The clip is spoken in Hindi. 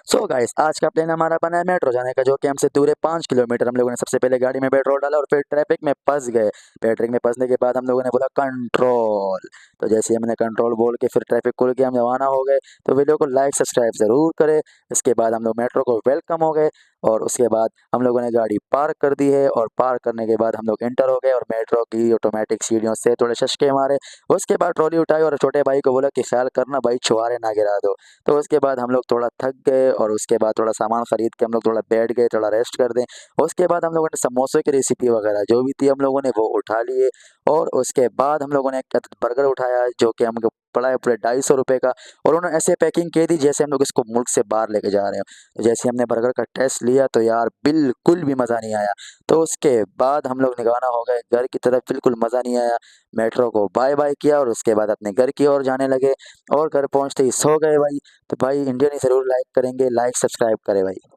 सो गाइस आज का प्लान हमारा बना है मेट्रो जाने का, जो कि हमसे दूर है 5 किलोमीटर। हम लोगों ने सबसे पहले गाड़ी में पेट्रोल डाला और फिर ट्रैफिक में फंस गए। ट्रैफिक में फंसने के बाद हम लोगों ने बोला कंट्रोल। तो जैसे ही हमने कंट्रोल बोल के फिर ट्रैफिक खुल के हम रवाना हो गए। तो वीडियो को लाइक सब्सक्राइब जरूर करें। इसके बाद हम लोग मेट्रो को वेलकम हो गए और उसके बाद हम लोगों ने गाड़ी पार्क कर दी है और पार्क करने के बाद हम लोग एंटर हो गए और मेट्रो की ऑटोमेटिक सीढ़ियों से थोड़े शशके मारे। उसके बाद ट्रॉली उठाई और छोटे भाई को बोला कि ख्याल करना भाई, छुआरे ना गिरा दो। तो उसके बाद हम लोग थोड़ा थक गए और उसके बाद थोड़ा सामान खरीद के हम लोग थोड़ा बैठ गए, थोड़ा रेस्ट कर दें। उसके बाद हम लोगों ने समोसे की रेसिपी वगैरह जो भी थी हम लोगों ने वो उठा लिए। और उसके बाद हम लोगों ने एक बर्गर उठाया जो कि हमको पड़ा है पूरे 250 रुपये का। और उन्होंने ऐसे पैकिंग की थी जैसे हम लोग इसको मुल्क से बाहर लेके जा रहे हो। तो जैसे हमने बर्गर का टेस्ट लिया तो यार बिल्कुल भी मज़ा नहीं आया। तो उसके बाद हम लोग रवाना हो गए घर की तरफ, बिल्कुल मज़ा नहीं आया। मेट्रो को बाय बाय किया और उसके बाद अपने घर की ओर जाने लगे और घर पहुंचते ही सो गए भाई। तो भाई इंडियन ही ज़रूर लाइक करेंगे, लाइक सब्सक्राइब करें भाई।